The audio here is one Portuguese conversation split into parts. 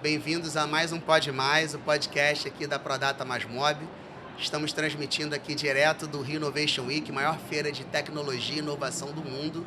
Bem-vindos a mais um Pod Mais, o podcast aqui da Prodata Mais Mob. Estamos transmitindo aqui direto do Rio Innovation Week, maior feira de tecnologia e inovação do mundo.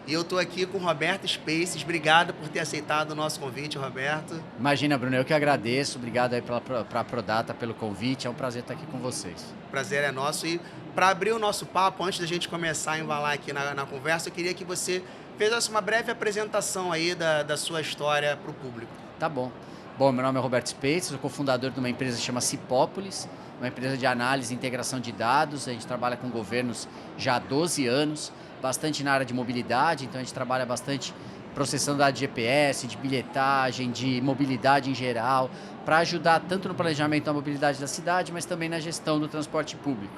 E eu estou aqui com o Roberto Spaces. Obrigado por ter aceitado o nosso convite, Roberto. Imagina, Bruno, eu que agradeço. Obrigado aí pra Prodata pelo convite. É um prazer estar aqui com vocês. Prazer é nosso. E para abrir o nosso papo, antes da gente começar a embalar aqui na conversa, eu queria que você fizesse uma breve apresentação aí da sua história para o público. Tá bom. Bom, meu nome é Roberto Spaces, sou cofundador de uma empresa que chama Cipópolis, uma empresa de análise e integração de dados. A gente trabalha com governos já há 12 anos, bastante na área de mobilidade, então a gente trabalha bastante processando dados de GPS, de bilhetagem, de mobilidade em geral, para ajudar tanto no planejamento da mobilidade da cidade, mas também na gestão do transporte público.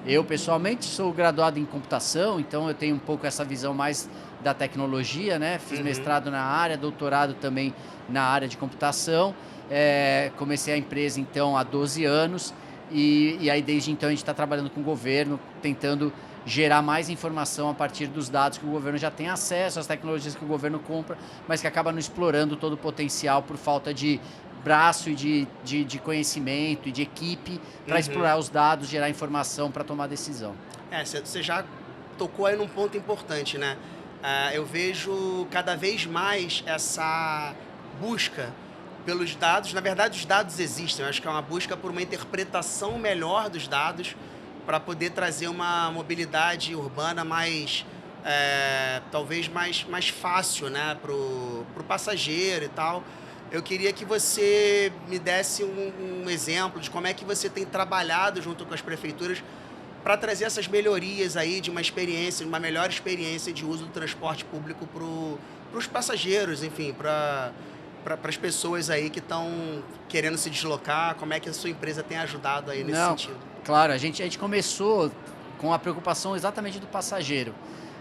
Eu, pessoalmente, sou graduado em computação, então eu tenho um pouco essa visão mais da tecnologia, né? Fiz mestrado na área, doutorado também na área de computação. Comecei a empresa, então, há 12 anos e aí, desde então, a gente está trabalhando com o governo, tentando gerar mais informação a partir dos dados que o governo já tem acesso, às tecnologias que o governo compra, mas que acaba não explorando todo o potencial por falta de braço e de conhecimento e de equipe para explorar os dados, gerar informação para tomar decisão. Você já tocou aí num ponto importante, né? Eu vejo cada vez mais essa busca pelos dados. Na verdade, os dados existem. Eu acho que é uma busca por uma interpretação melhor dos dados para poder trazer uma mobilidade urbana mais, talvez mais fácil, né, para o passageiro e tal. Eu queria que você me desse um exemplo de como é que você tem trabalhado junto com as prefeituras para trazer essas melhorias aí de uma experiência, uma melhor experiência de uso do transporte público para os passageiros, enfim, para as pessoas aí que estão querendo se deslocar. Como é que a sua empresa tem ajudado aí nesse sentido? Claro, a gente começou com a preocupação exatamente do passageiro.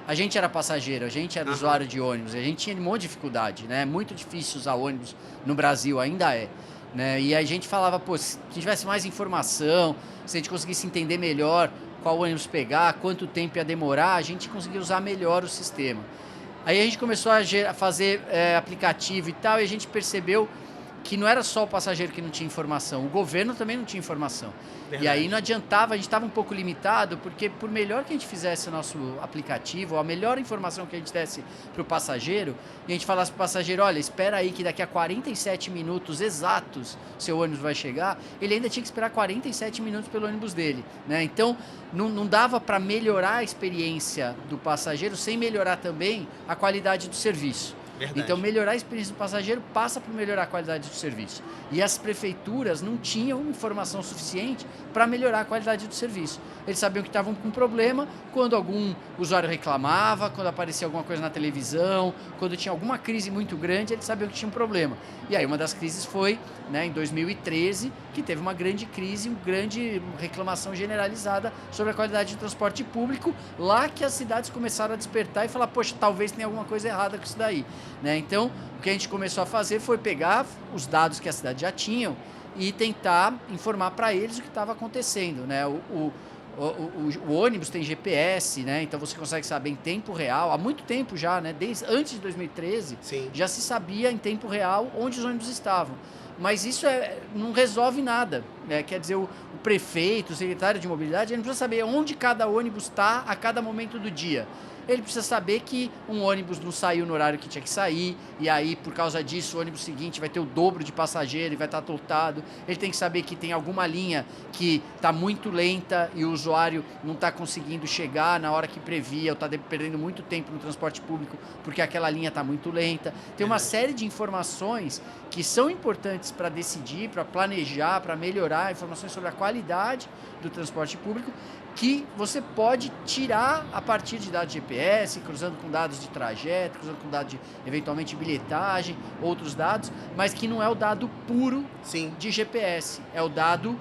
A gente era passageiro, a gente era usuário de ônibus, a gente tinha um monte de dificuldade, né? É muito difícil usar ônibus no Brasil, ainda é. Né? E a gente falava, pô, se tivesse mais informação, se a gente conseguisse entender melhor qual ônibus pegar, quanto tempo ia demorar, a gente conseguia usar melhor o sistema. Aí a gente começou a fazer aplicativo e tal, e a gente percebeu que não era só o passageiro que não tinha informação, o governo também não tinha informação. Verdade. E aí não adiantava, a gente estava um pouco limitado, porque por melhor que a gente fizesse o nosso aplicativo, a melhor informação que a gente desse para o passageiro, e a gente falasse para o passageiro, olha, espera aí que daqui a 47 minutos exatos seu ônibus vai chegar, ele ainda tinha que esperar 47 minutos pelo ônibus dele. Né? Então, não dava para melhorar a experiência do passageiro sem melhorar também a qualidade do serviço. Verdade. Então, melhorar a experiência do passageiro passa por melhorar a qualidade do serviço. E as prefeituras não tinham informação suficiente para melhorar a qualidade do serviço. Eles sabiam que estavam com problema quando algum usuário reclamava, quando aparecia alguma coisa na televisão, quando tinha alguma crise muito grande, eles sabiam que tinha um problema. E aí uma das crises foi, né, em 2013, que teve uma grande crise, uma grande reclamação generalizada sobre a qualidade do transporte público, lá que as cidades começaram a despertar e falar, poxa, talvez tenha alguma coisa errada com isso daí. Né? Então, o que a gente começou a fazer foi pegar os dados que a cidade já tinham e tentar informar para eles o que estava acontecendo. Né? O ônibus tem GPS, né? Então você consegue saber em tempo real, há muito tempo já, né? Desde antes de 2013, Sim. já se sabia em tempo real onde os ônibus estavam. Mas isso não resolve nada. Né? Quer dizer, o prefeito, o secretário de mobilidade, ele não precisa saber onde cada ônibus está a cada momento do dia. Ele precisa saber que um ônibus não saiu no horário que tinha que sair, e aí, por causa disso, o ônibus seguinte vai ter o dobro de passageiro e vai estar lotado. Ele tem que saber que tem alguma linha que está muito lenta e o usuário não está conseguindo chegar na hora que previa, ou está perdendo muito tempo no transporte público porque aquela linha está muito lenta. Tem uma série de informações que são importantes para decidir, para planejar, para melhorar, informações sobre a qualidade do transporte público, que você pode tirar a partir de dados de GPS, cruzando com dados de trajeto, cruzando com dados de, eventualmente, bilhetagem, outros dados, mas que não é o dado puro de GPS. É o dado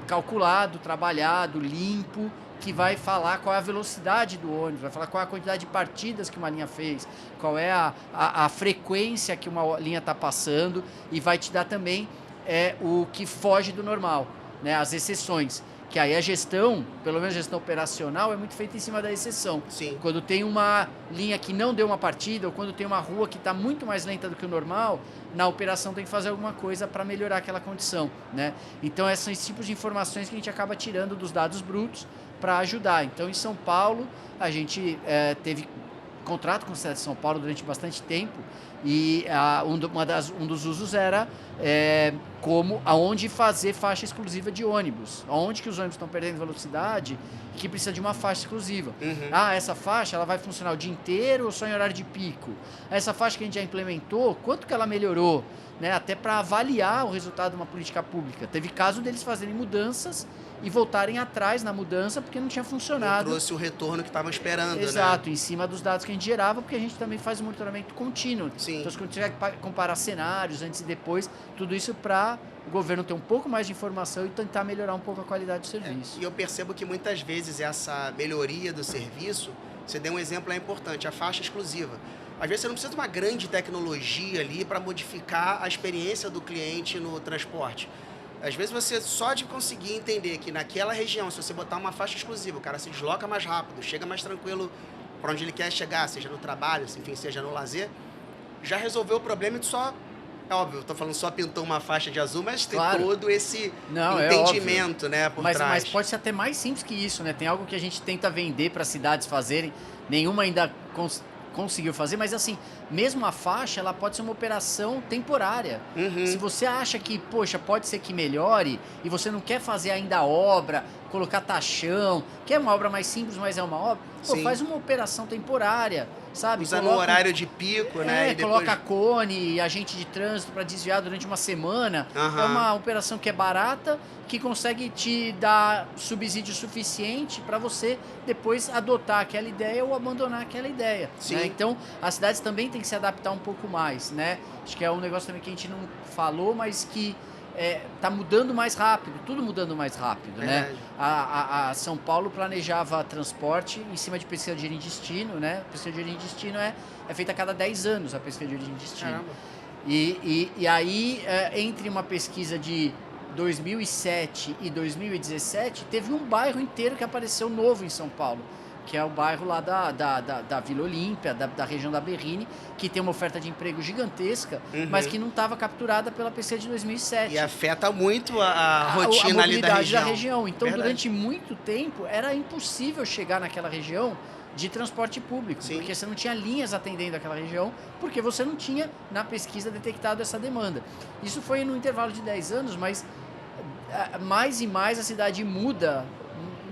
calculado, trabalhado, limpo, que vai falar qual é a velocidade do ônibus, vai falar qual é a quantidade de partidas que uma linha fez, qual é a frequência que uma linha está passando, e vai te dar também o que foge do normal, né, as exceções, Que aí a gestão, pelo menos a gestão operacional, é muito feita em cima da exceção. Sim. Quando tem uma linha que não deu uma partida, ou quando tem uma rua que está muito mais lenta do que o normal, na operação tem que fazer alguma coisa para melhorar aquela condição, né? Então, esses são esses tipos de informações que a gente acaba tirando dos dados brutos para ajudar. Então, em São Paulo, a gente teve contrato com a cidade de São Paulo durante bastante tempo e um dos usos era aonde fazer faixa exclusiva de ônibus, aonde que os ônibus estão perdendo velocidade e que precisa de uma faixa exclusiva. Essa faixa ela vai funcionar o dia inteiro ou só em horário de pico? Essa faixa que a gente já implementou, quanto que ela melhorou? Né? Até para avaliar o resultado de uma política pública. Teve caso deles fazerem mudanças e voltarem atrás na mudança porque não tinha funcionado. Não trouxe o retorno que estavam esperando, Exato, né? Em cima dos dados que a gente gerava, porque a gente também faz um monitoramento contínuo. Sim. Então, se a gente tiver que comparar cenários antes e depois, tudo isso para o governo ter um pouco mais de informação e tentar melhorar um pouco a qualidade do serviço. E eu percebo que muitas vezes essa melhoria do serviço, você deu um exemplo importante, a faixa exclusiva. Às vezes você não precisa de uma grande tecnologia ali para modificar a experiência do cliente no transporte. Às vezes você só de conseguir entender que naquela região, se você botar uma faixa exclusiva, o cara se desloca mais rápido, chega mais tranquilo para onde ele quer chegar, seja no trabalho, enfim, seja no lazer, já resolveu o problema e só, é óbvio, eu tô falando só pintou uma faixa de azul, mas tem todo esse entendimento, né, por trás. Mas pode ser até mais simples que isso, né? Tem algo que a gente tenta vender para as cidades fazerem, nenhuma ainda conseguiu fazer, mas assim, mesmo a faixa, ela pode ser uma operação temporária. Se você acha que, poxa, pode ser que melhore e você não quer fazer ainda a obra, colocar taxão, que é uma obra mais simples, mas é uma obra, faz uma operação temporária, sabe? Usa no horário de pico, né? E depois coloca cone, agente de trânsito para desviar durante uma semana. É uma operação que é barata, que consegue te dar subsídio suficiente para você depois adotar aquela ideia ou abandonar aquela ideia. Né? Então, as cidades também têm que se adaptar um pouco mais, né? Acho que é um negócio também que a gente não falou, mas que tá mudando mais rápido, tudo mudando mais rápido, né? A São Paulo planejava transporte em cima de pesquisa de origem e destino, né? A pesquisa de origem e destino é feita a cada 10 anos, a pesquisa de origem e destino. E aí, entre uma pesquisa de 2007 e 2017, teve um bairro inteiro que apareceu novo em São Paulo, que é o bairro lá da Vila Olímpia, da região da Berrini, que tem uma oferta de emprego gigantesca, mas que não estava capturada pela pesquisa de 2007. E afeta muito a rotina ali da região. Então, durante muito tempo, era impossível chegar naquela região de transporte público, porque você não tinha linhas atendendo aquela região, porque você não tinha, na pesquisa, detectado essa demanda. Isso foi no intervalo de 10 anos, mas mais e mais a cidade muda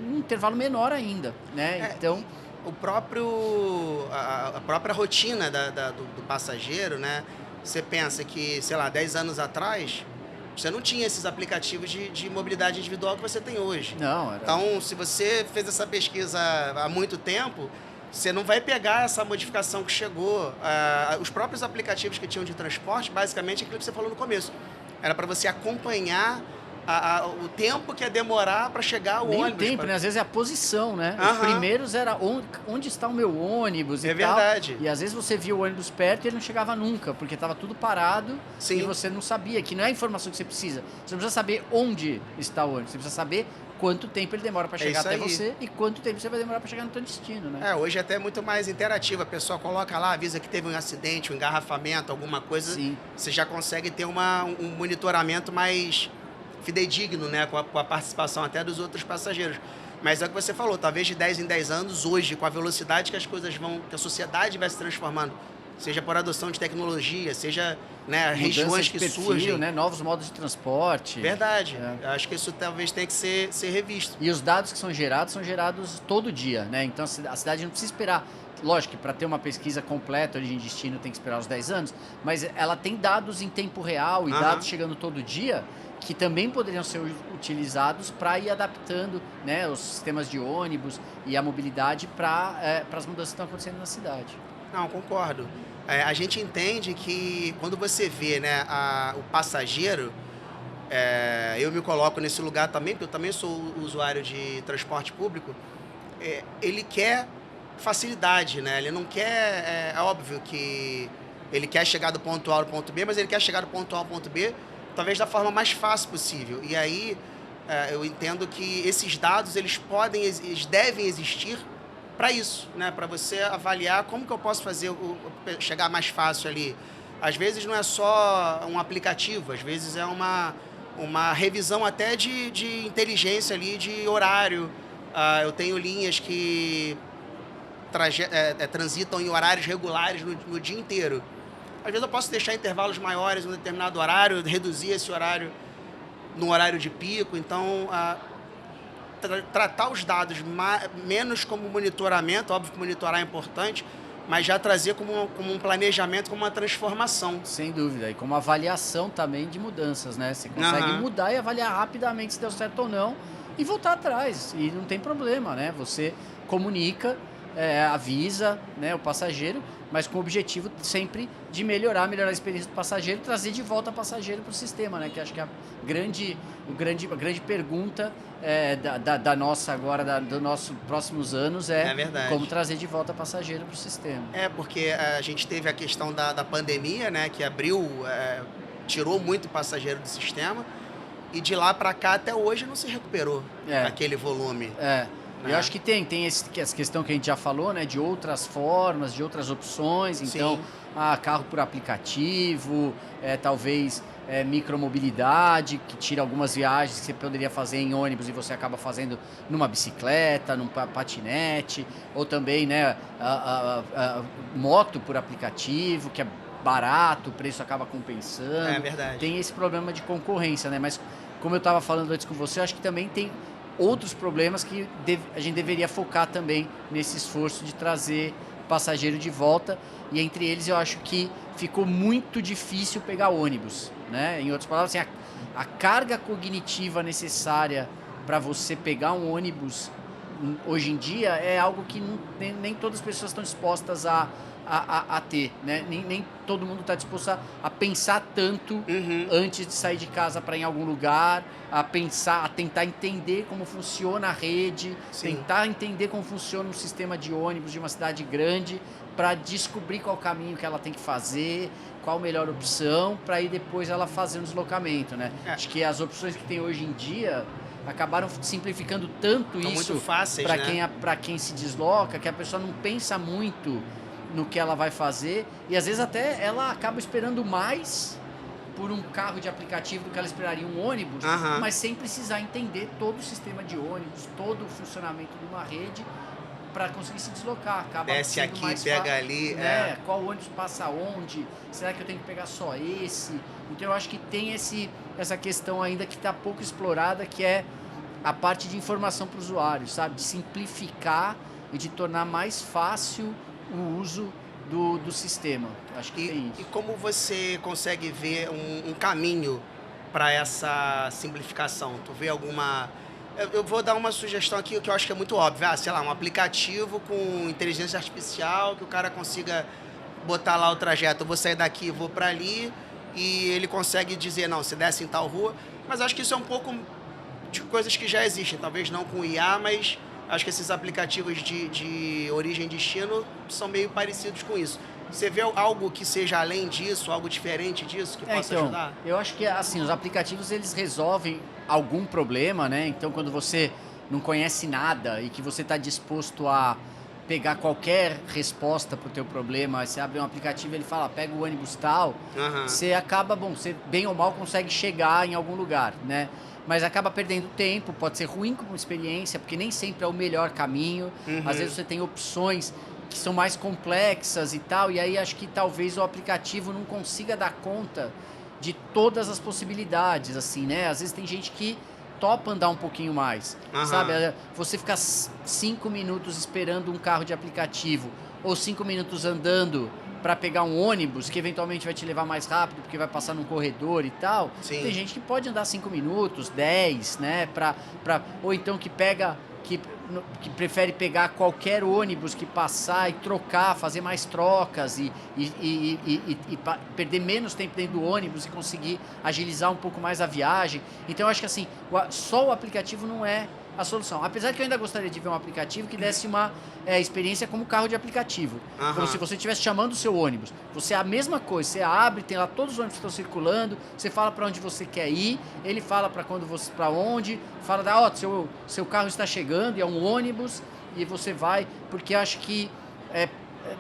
um intervalo menor ainda, né? Então, a própria rotina do passageiro, né? Você pensa que, sei lá, 10 anos atrás, você não tinha esses aplicativos de mobilidade individual que você tem hoje. Não, Então, se você fez essa pesquisa há muito tempo, você não vai pegar essa modificação que chegou. Os próprios aplicativos que tinham de transporte, basicamente, é aquilo que você falou no começo. Era para você acompanhar o tempo que ia demorar para chegar o ônibus. Nem o tempo, né? Às vezes é a posição, né? Os primeiros era onde está o meu ônibus e tal. Verdade. E às vezes você via o ônibus perto e ele não chegava nunca, porque estava tudo parado e você não sabia, que não é a informação que você precisa. Você não precisa saber onde está o ônibus, você precisa saber quanto tempo ele demora para chegar até você e quanto tempo você vai demorar para chegar no seu destino, né? Hoje é até muito mais interativo. A pessoa coloca lá, avisa que teve um acidente, um engarrafamento, alguma coisa. Você já consegue ter um monitoramento mais fidedigno, né, com a participação até dos outros passageiros. Mas é o que você falou, talvez de 10 em 10 anos, hoje, com a velocidade que as coisas que a sociedade vai se transformando, seja por adoção de tecnologia, seja, né, regiões que surgem, né, novos modos de transporte. Verdade. Eu acho que isso talvez tenha que ser revisto. E os dados que são gerados todo dia, né? Então a cidade não precisa esperar. Lógico que para ter uma pesquisa completa de destino tem que esperar os 10 anos, mas ela tem dados em tempo real e dados chegando todo dia que também poderiam ser utilizados para ir adaptando, né, os sistemas de ônibus e a mobilidade para as mudanças que estão acontecendo na cidade. Não, concordo. A gente entende que quando você vê, né, o passageiro, eu me coloco nesse lugar também, porque eu também sou usuário de transporte público, ele quer facilidade, né? Ele não quer, é óbvio que ele quer chegar do ponto A ao ponto B, mas ele quer chegar do ponto A ao ponto B talvez da forma mais fácil possível. E aí, eu entendo que esses dados eles devem existir para isso, né? Para você avaliar como que eu posso fazer chegar mais fácil ali. Às vezes não é só um aplicativo, às vezes é uma revisão até de inteligência ali, de horário. Eu tenho linhas que transitam em horários regulares no dia inteiro. Às vezes eu posso deixar intervalos maiores em um determinado horário, reduzir esse horário no horário de pico. Então, tratar os dados menos como monitoramento, óbvio que monitorar é importante, mas já trazer como um planejamento, como uma transformação. Sem dúvida, e como avaliação também de mudanças, né? Você consegue mudar e avaliar rapidamente se deu certo ou não e voltar atrás, e não tem problema, né? Você comunica, avisa, né, o passageiro, mas com o objetivo sempre de melhorar a experiência do passageiro e trazer de volta o passageiro para o sistema, né? Que acho que é a grande pergunta da nossa agora, dos nossos próximos anos como trazer de volta o passageiro para o sistema. Porque a gente teve a questão da pandemia, né? Que tirou muito passageiro do sistema, e de lá para cá até hoje não se recuperou aquele volume. Eu acho que tem essa questão que a gente já falou, né, de outras formas, de outras opções. Então, carro por aplicativo, talvez micromobilidade, que tira algumas viagens que você poderia fazer em ônibus e você acaba fazendo numa bicicleta, num patinete, ou também, né, moto por aplicativo, que é barato, o preço acaba compensando. É verdade. Tem esse problema de concorrência, né? Mas, como eu estava falando antes com você, eu acho que também tem outros problemas que a gente deveria focar também nesse esforço de trazer passageiro de volta, e entre eles eu acho que ficou muito difícil pegar ônibus, né? Em outras palavras, assim, a carga cognitiva necessária para você pegar um ônibus hoje em dia é algo que nem todas as pessoas estão dispostas a ter, né? Nem todo mundo está disposto a pensar tanto antes de sair de casa para ir em algum lugar, a tentar entender como funciona a rede, tentar entender como funciona um sistema de ônibus de uma cidade grande, para descobrir qual caminho que ela tem que fazer, qual a melhor opção, para aí depois ela fazer um deslocamento, né? Acho que as opções que tem hoje em dia acabaram simplificando tanto isso para quem se desloca, que a pessoa não pensa muito no que ela vai fazer, e às vezes até ela acaba esperando mais por um carro de aplicativo do que ela esperaria um ônibus, mas sem precisar entender todo o sistema de ônibus, todo o funcionamento de uma rede para conseguir se deslocar. Acaba desce aqui, mais pega ali. Né? Qual ônibus passa onde? Será que eu tenho que pegar só esse? Então eu acho que tem essa questão ainda que está pouco explorada, que é a parte de informação para o usuário, sabe? De simplificar e de tornar mais fácil o uso do sistema. Acho que tem isso. E como você consegue ver um caminho para essa simplificação? Tu vê alguma... Eu vou dar uma sugestão aqui que eu acho que é muito óbvia. Sei lá, um aplicativo com inteligência artificial, que o cara consiga botar lá o trajeto. Eu vou sair daqui, vou para ali, e ele consegue dizer, não, você desce em tal rua. Mas acho que isso é um pouco de coisas que já existem. Talvez não com IA, mas acho que esses aplicativos de origem e destino são meio parecidos com isso. Você vê algo que seja além disso, algo diferente disso, que possa ajudar? Eu acho que, assim, os aplicativos, eles resolvem algum problema, né? Então, quando você não conhece nada e que você está disposto a pegar qualquer resposta para o teu problema, você abre um aplicativo e ele fala, pega o ônibus tal, você acaba, você bem ou mal consegue chegar em algum lugar, né? Mas acaba perdendo tempo, pode ser ruim como experiência, porque nem sempre é o melhor caminho. Às vezes você tem opções que são mais complexas e tal, e aí acho que talvez o aplicativo não consiga dar conta de todas as possibilidades, assim, né? Às vezes tem gente que topa andar um pouquinho mais, sabe? Você ficar 5 minutos esperando um carro de aplicativo, ou 5 minutos andando para pegar um ônibus, que eventualmente vai te levar mais rápido, porque vai passar num corredor e tal. Sim. Tem gente que pode andar 5 minutos, 10, né? Ou então que prefere pegar qualquer ônibus que passar e trocar, fazer mais trocas e perder menos tempo dentro do ônibus e conseguir agilizar um pouco mais a viagem. Então eu acho que assim, só o aplicativo não é a solução. Apesar que eu ainda gostaria de ver um aplicativo que desse uma experiência como carro de aplicativo. Como se você estivesse chamando o seu ônibus. Você é a mesma coisa, você abre, tem lá todos os ônibus que estão circulando, você fala para onde você quer ir, ele fala para onde, fala, ó, seu carro está chegando e é um ônibus, e você vai, porque eu acho que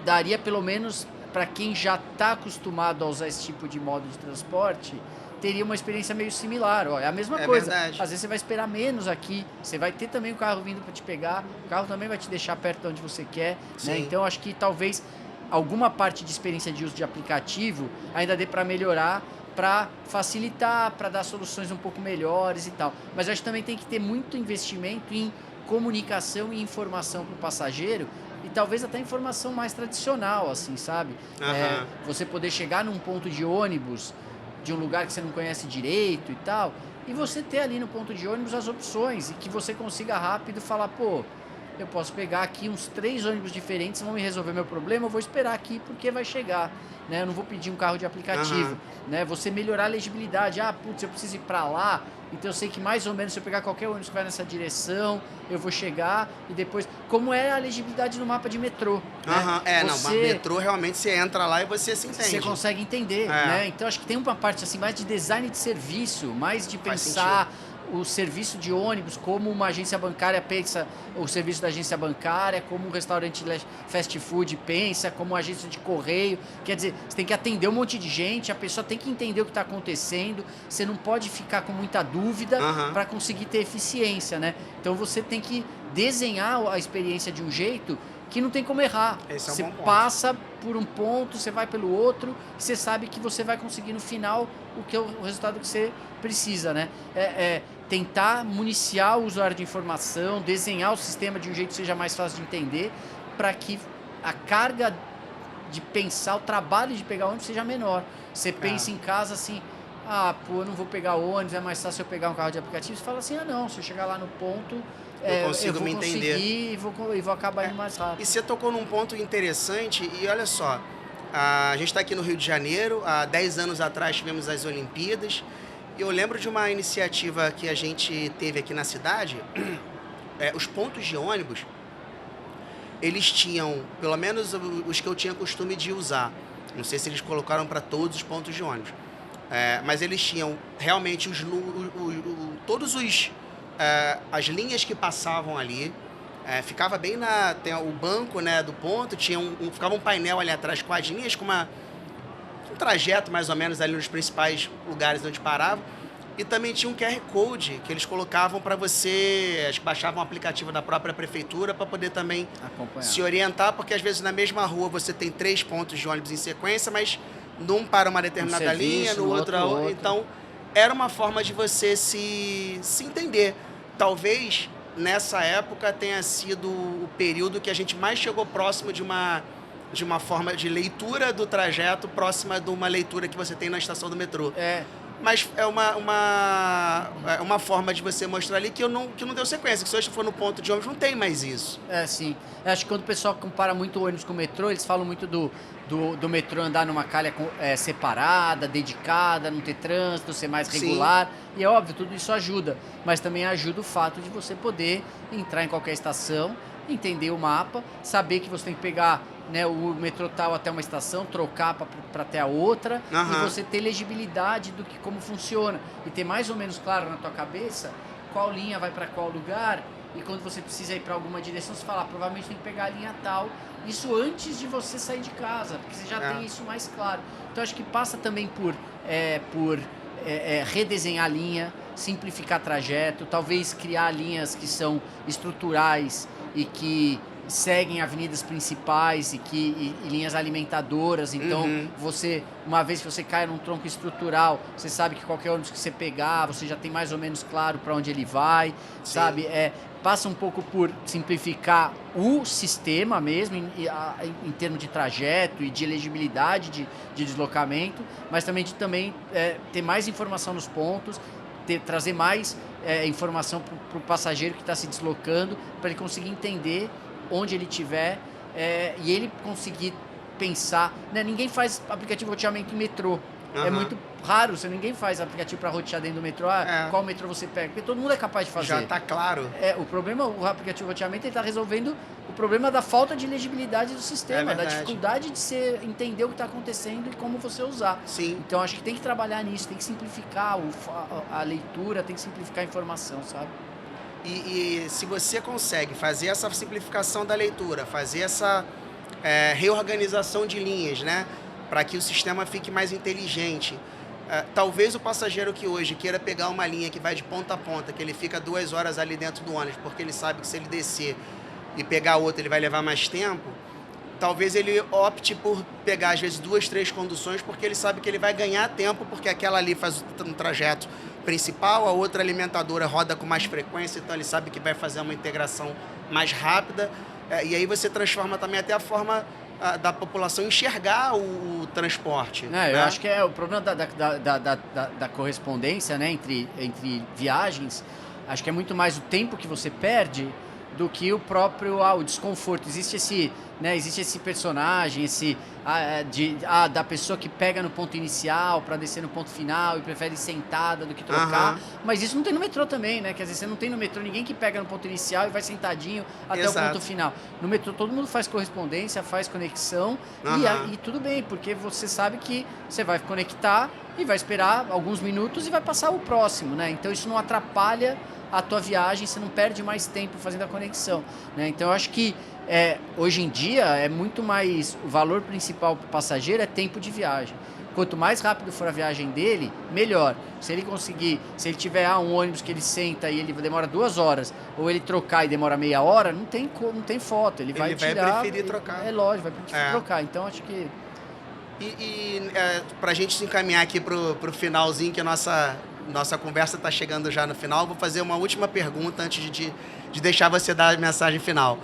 daria pelo menos para quem já está acostumado a usar esse tipo de modo de transporte, teria uma experiência meio similar. Ó, é a mesma coisa. Verdade. Às vezes você vai esperar menos aqui, você vai ter também o carro vindo para te pegar, o carro também vai te deixar perto de onde você quer. Né? Então, acho que talvez alguma parte de experiência de uso de aplicativo ainda dê para melhorar, para facilitar, para dar soluções um pouco melhores e tal. Mas eu acho que também tem que ter muito investimento em comunicação e informação para o passageiro, e talvez até informação mais tradicional, assim, sabe? Você poder chegar num ponto de ônibus de um lugar que você não conhece direito e tal, e você ter ali no ponto de ônibus as opções, e que você consiga rápido falar, pô, eu posso pegar aqui uns 3 ônibus diferentes, vão me resolver meu problema, eu vou esperar aqui porque vai chegar, né? Eu não vou pedir um carro de aplicativo, né? Você melhorar a legibilidade, putz, eu preciso ir pra lá, então eu sei que mais ou menos se eu pegar qualquer ônibus que vai nessa direção, eu vou chegar, e depois, como é a legibilidade no mapa de metrô, né? Metrô realmente você entra lá e você se entende. Você consegue entender, né? Então acho que tem uma parte assim mais de design de serviço, mais de pensar o serviço de ônibus, como uma agência bancária pensa o serviço da agência bancária, como um restaurante fast food pensa, como uma agência de correio. Quer dizer, você tem que atender um monte de gente, a pessoa tem que entender o que está acontecendo, você não pode ficar com muita dúvida para conseguir ter eficiência, né? Então você tem que desenhar a experiência de um jeito que não tem como errar. Você passa por um ponto, você vai pelo outro, você sabe que você vai conseguir no final o resultado que você precisa, né? Tentar municiar o usuário de informação, desenhar o sistema de um jeito que seja mais fácil de entender, para que a carga de pensar, o trabalho de pegar ônibus seja menor. Você pensa em casa assim, eu não vou pegar ônibus, é mais fácil eu pegar um carro de aplicativo. Você fala assim, não, se eu chegar lá no ponto, eu vou conseguir e vou acabar indo mais rápido. E você tocou num ponto interessante, e olha só, a gente está aqui no Rio de Janeiro, há 10 anos atrás tivemos as Olimpíadas, e eu lembro de uma iniciativa que a gente teve aqui na cidade, os pontos de ônibus, eles tinham, pelo menos os que eu tinha costume de usar, não sei se eles colocaram para todos os pontos de ônibus, mas eles tinham realmente todos as linhas que passavam ali, ficava bem tem o banco, né, do ponto, ficava um painel ali atrás com as linhas, com um trajeto mais ou menos ali nos principais lugares onde paravam, e também tinha um QR Code que eles colocavam para você, acho que baixavam um aplicativo da própria prefeitura para poder também se orientar, porque às vezes na mesma rua você tem 3 pontos de ônibus em sequência, mas num para uma determinada linha, no outro. Então era uma forma de você se entender. Talvez nessa época tenha sido o período que a gente mais chegou próximo de uma forma de leitura do trajeto próxima de uma leitura que você tem na estação do metrô. Mas é uma forma de você mostrar ali que não deu sequência, que se hoje for no ponto de ônibus não tem mais isso. Sim. Eu acho que quando o pessoal compara muito o ônibus com o metrô, eles falam muito do metrô andar numa calha separada, dedicada, não ter trânsito, ser mais regular. Sim. E é óbvio, tudo isso ajuda. Mas também ajuda o fato de você poder entrar em qualquer estação, entender o mapa, saber que você tem que pegar, né, o metrô tal até uma estação, trocar para até a outra, e você ter legibilidade do que como funciona. E ter mais ou menos claro na tua cabeça qual linha vai para qual lugar, e quando você precisa ir para alguma direção, você fala, provavelmente tem que pegar a linha tal, isso antes de você sair de casa, porque você já tem isso mais claro. Então acho que passa também por redesenhar a linha, simplificar trajeto, talvez criar linhas que são estruturais e que seguem avenidas principais e linhas alimentadoras. Então, uma vez que você cai num tronco estrutural, você sabe que qualquer ônibus que você pegar, você já tem mais ou menos claro para onde ele vai, sabe? Passa um pouco por simplificar o sistema mesmo, em termos de trajeto e de elegibilidade de deslocamento, mas também de ter mais informação nos pontos, trazer mais informação para o passageiro que está se deslocando, para ele conseguir entender onde ele estiver, e ele conseguir pensar, né? Ninguém faz aplicativo de roteamento em metrô, É muito raro, ninguém faz aplicativo para rotear dentro do metrô, qual metrô você pega, porque todo mundo é capaz de fazer. Já está claro. O problema, o aplicativo de roteamento está resolvendo o problema da falta de legibilidade do sistema, da dificuldade de entender o que está acontecendo e como você usar. Sim. Então acho que tem que trabalhar nisso, tem que simplificar a leitura, tem que simplificar a informação, sabe? E se você consegue fazer essa simplificação da leitura, fazer essa reorganização de linhas, né, para que o sistema fique mais inteligente, talvez o passageiro que hoje queira pegar uma linha que vai de ponta a ponta, que ele fica 2 horas ali dentro do ônibus, porque ele sabe que se ele descer e pegar outra ele vai levar mais tempo, talvez ele opte por pegar às vezes 2, 3 conduções, porque ele sabe que ele vai ganhar tempo, porque aquela ali faz um trajeto principal, a outra alimentadora roda com mais frequência, então ele sabe que vai fazer uma integração mais rápida, e aí você transforma também até a forma da população enxergar o transporte. Eu acho que o problema da correspondência, né, entre viagens, acho que é muito mais o tempo que você perde do que o próprio o desconforto. Existe esse personagem, da pessoa que pega no ponto inicial para descer no ponto final e prefere ir sentada do que trocar. Mas isso não tem no metrô também, né? Quer dizer, você não tem no metrô ninguém que pega no ponto inicial e vai sentadinho até o ponto final. No metrô todo mundo faz correspondência, faz conexão e tudo bem, porque você sabe que você vai conectar e vai esperar alguns minutos e vai passar o próximo, né? Então isso não atrapalha a tua viagem, você não perde mais tempo fazendo a conexão, né? Então eu acho que hoje em dia é muito mais, o valor principal para o passageiro é tempo de viagem. Quanto mais rápido for a viagem dele, melhor. Se ele tiver um ônibus que ele senta e ele demora 2 horas, ou ele trocar e demora meia hora, não tem foto, ele vai tirar. Ele vai preferir trocar. É lógico, vai preferir trocar. Então acho que... Para a gente se encaminhar aqui pro finalzinho, que a nossa conversa está chegando já no final, vou fazer uma última pergunta antes de deixar você dar a mensagem final.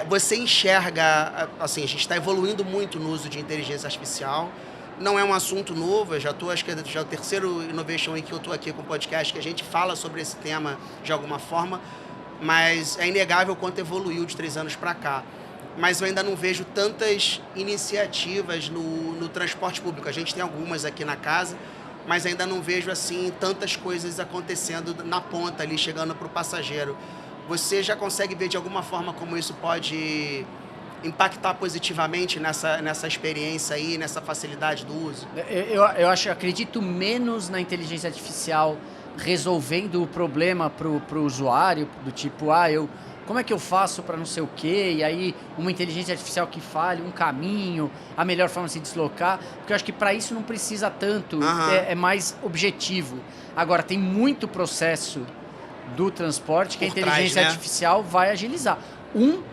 Você enxerga, assim, a gente está evoluindo muito no uso de inteligência artificial, não é um assunto novo, eu acho que já é o terceiro Innovation Week que eu estou aqui com o podcast, que a gente fala sobre esse tema de alguma forma, mas é inegável o quanto evoluiu de 3 anos para cá. Mas eu ainda não vejo tantas iniciativas no transporte público. A gente tem algumas aqui na casa, mas ainda não vejo assim tantas coisas acontecendo na ponta ali, chegando para o passageiro. Você já consegue ver de alguma forma como isso pode impactar positivamente nessa experiência aí, nessa facilidade do uso? Eu acredito menos na inteligência artificial resolvendo o problema para o usuário, do tipo, como é que eu faço para não sei o quê? E aí uma inteligência artificial que fale um caminho, a melhor forma de se deslocar, porque eu acho que para isso não precisa tanto, é mais objetivo. Agora, tem muito processo do transporte que a inteligência artificial vai agilizar.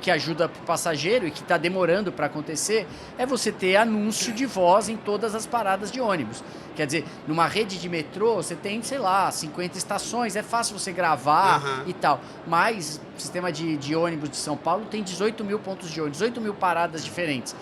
Que ajuda para o passageiro e que está demorando para acontecer é você ter anúncio de voz em todas as paradas de ônibus. Quer dizer, numa rede de metrô você tem, 50 estações, é fácil você gravar e tal. Mas o sistema de ônibus de São Paulo tem 18 mil pontos de ônibus, 18 mil paradas diferentes.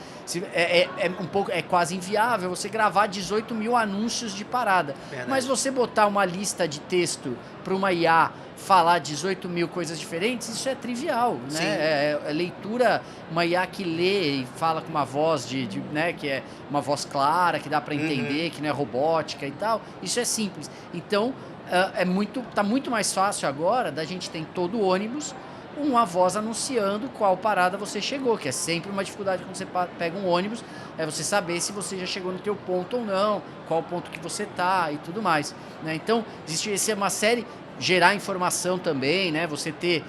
É quase inviável você gravar 18 mil anúncios de parada. Verdade. Mas você botar uma lista de texto para uma IA falar 18 mil coisas diferentes, isso é trivial, né? É leitura, uma IA que lê e fala com uma voz né, que é uma voz clara, que dá para entender, que não é robótica e tal. Isso é simples. Então, tá muito mais fácil agora da gente ter em todo o ônibus uma voz anunciando qual parada você chegou, que é sempre uma dificuldade quando você pega um ônibus, é você saber se você já chegou no teu ponto ou não, qual ponto que você tá e tudo mais, né? Então, existe uma série... Gerar informação também, né? Você ter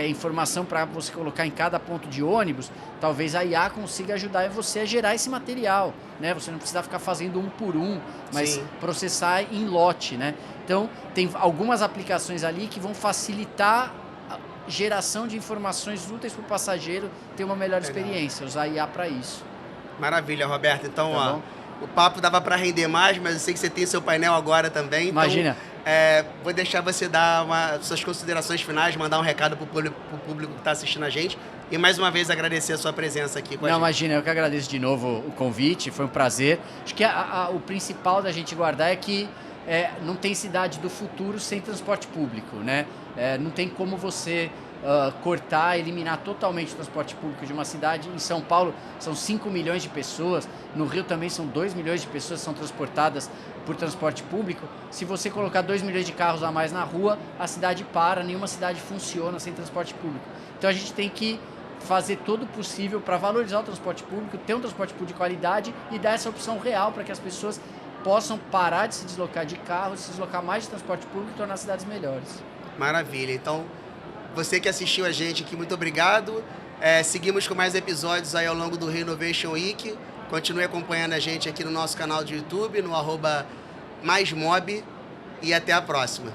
informação para você colocar em cada ponto de ônibus, talvez a IA consiga ajudar você a gerar esse material, né? Você não precisa ficar fazendo um por um, mas processar em lote, né? Então, tem algumas aplicações ali que vão facilitar a geração de informações úteis para o passageiro ter uma melhor experiência, usar a IA para isso. Maravilha, Roberto. Então, o papo dava para render mais, mas eu sei que você tem seu painel agora também. Imagina. Então, vou deixar você dar suas considerações finais, mandar um recado para o público que está assistindo a gente e mais uma vez agradecer a sua presença aqui com a gente. Imagina, eu que agradeço de novo o convite, foi um prazer. Acho que o principal da gente guardar é que não tem cidade do futuro sem transporte público, né? Não tem como você cortar, eliminar totalmente o transporte público de uma cidade. Em São Paulo são 5 milhões de pessoas, no Rio também são 2 milhões de pessoas que são transportadas por transporte público. Se você colocar 2 milhões de carros a mais na rua, a cidade para, nenhuma cidade funciona sem transporte público. Então a gente tem que fazer todo o possível para valorizar o transporte público, ter um transporte público de qualidade e dar essa opção real para que as pessoas possam parar de se deslocar de carro, se deslocar mais de transporte público e tornar as cidades melhores. Maravilha. Então, você que assistiu a gente aqui, muito obrigado. Seguimos com mais episódios aí ao longo do Renovation Week. Continue acompanhando a gente aqui no nosso canal de YouTube, no @maismob. E até a próxima.